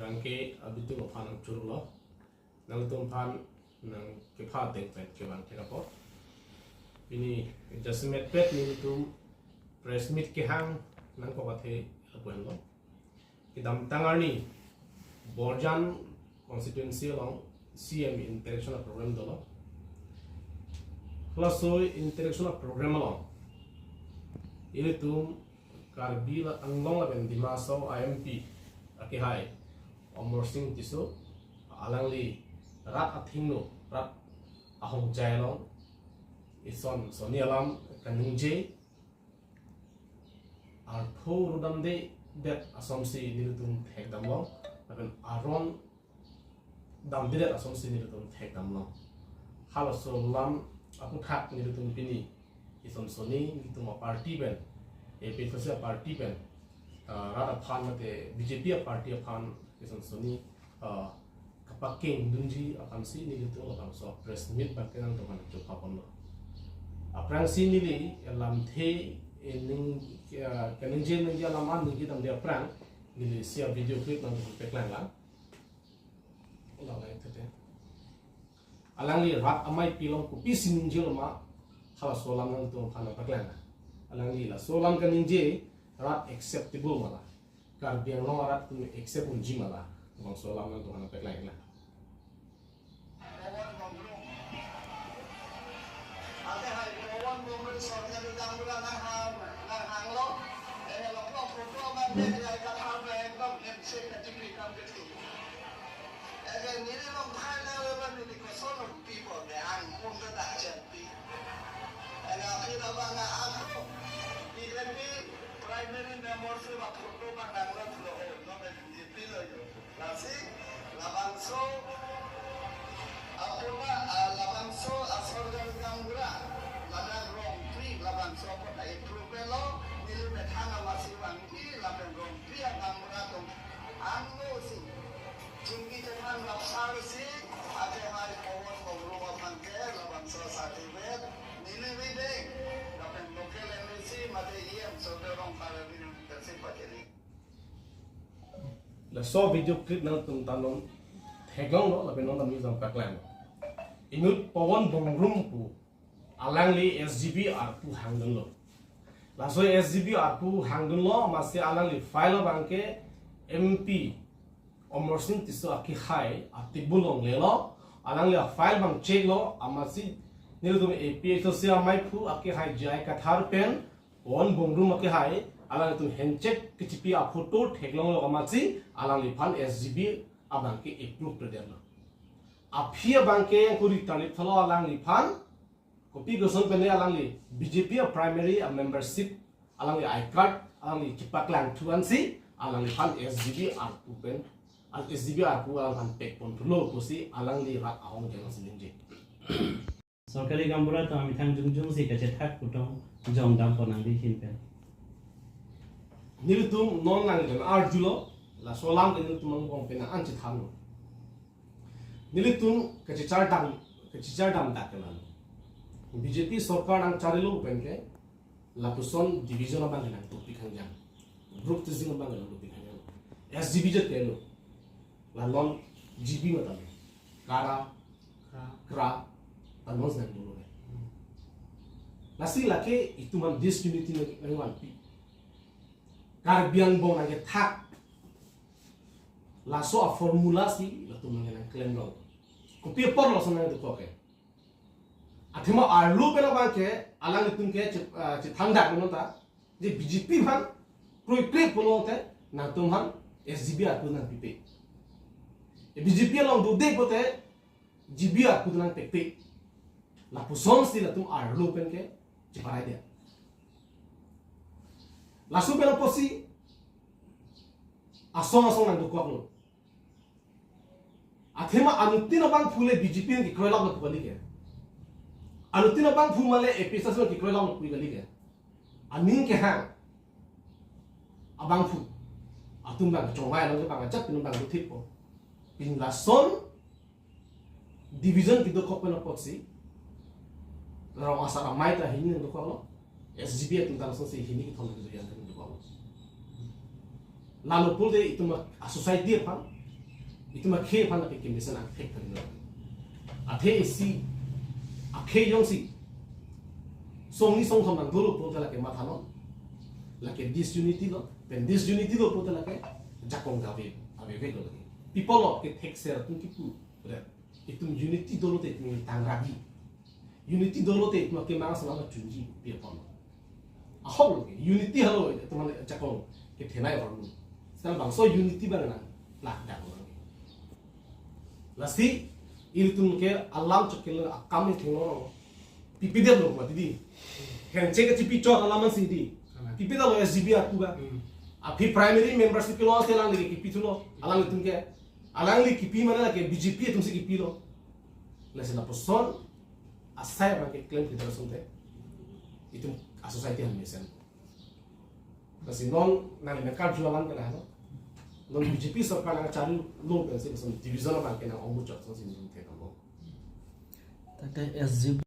rangke abitu ophan ang churulo nang tumpan nang kepa tek pet keban tekapo ini adjustment pet ni tum press meet ke hang nang ko kathe apuan lo kidam tangarni borjan constituency long CM interaction program dolo plus so interaction program lo ini tum karbila anglong la ben dimaso IMP aki hai omor sing tiso alangli rat athingno rat ahong jailong ison soni alam kanungje ar tho rudam de bet asomsi nilutum thekdam long aben aron dam de asomsi nilutum thekdam long haloso lam apu thak nilutum pini ison soni nilutum party ben AP fosia party ben rada phan mate BJP party phan ison soni kapaking dunji akan si ni gitu akan so press meet bakenan teman itu kapon lo aprang si ni li lam the ning kaning jen ni lam an ni kita dia aprang ni sia video clip nang peklan lang ulah lai tete alang li rat amai pilong ku pisin jil ma hala solam nang tu phana peklan alang li la solam kaning je rat acceptable mala kar biang no rat tu accept unji mala bang solam nang tu phana peklan lah la so video clip nang tum tanom theglong lo la benong tam yuzam kaklan inut pawon bongrum pu alangli SGB arpu hangdon lo la so SGB arpu hangdon lo mase alangli file bangke MP omorsin tiso aki khai atibulong le lo alangli file bang check lo amasi nilutum API to sia mai pu aki khai jai kathar pen pawon bongrum aki hai alang itu handcheck kecipi a photo theglong lo amasi alang lifan SGB abang ke approve predel lo aphia bangke kuri talip thalo alang lifan copy goson pene alang li BJP primary membership alang li I-card alang li kipaklang tuansi alang lifan SGB arpupen al SGB arpu alang pek pon lo kosi alang li rat ahong jang silinje सरकारी गामबुरा तो आमी थांग जुंग से कचे थाक कुटों जong dam ponang di hinpen nilutum non lang den arjulo la solam ke nilutum ngong pena anchi thang nilutum ke char dam dak kelan BJP sarkar ang charilo penke la puson division abang nang to pikhang group tizing abang nang to pikhang SGB je kelo la non GB matam kara kra tanons nang dulu nasi lake itu man disunity nang wan pi karbiang bong nang thak la so a formulasi la tu nang claim lo ko pi por lo sanang to ke athima arlu pela bangke alang tum ke che thangda kono ta je BJP bang proi pre kono te na tum han SGB a tu nang pipe e BJP long do de pote GB a tu nang pepe la puson si la tum arlu pen ke che parai dia la supera posi asong nang dukok lo athema anutina bang phule BJP ki kroilak lo pali ke anutina bang phumale episas ki kroilak lo pali ke aning ke ha abang phu atum bang chongai lo ke bang chat pin bang thip po pin la son division ki dukok pen posi ro asara mai ta hin dukok lo SGB itu tentang sosial ini kita harus yang kan itu bagus. Lalu pun deh itu mah society apa? itu mah khe pan ke kimisen ang thek kan lo athe si akhe yong si song ni song thon nang dolo po tala ke mathano la ke disunity lo pen disunity lo po tala ke jakong gabe ave ve lo people lo ke thek ser tum ki pu itu unity dolo te tum tangragi unity dolo te tum ke mang sama chunji pi pon a hol unity halo itu man jakong ke thenai ron sel bang so unity bang na la da ko lasi iltum ke alam chakil akam ni thino pipide lo ma didi kan che ke picho alaman si di pipide lo SGB atu ba api primary membership lo se lang li ki pitulo alang tum ke alang li ki pi mana ke BJP tum se ki pilo lasi la person asai ba ke claim ki tersunte itu a society han mesen lasi non na le ka jualan kana no non BJP सरकार ना चालू लोग ऐसे डिवीजन में के ना अंगुर चौथ से नहीं थे हम लोग ताकि SGB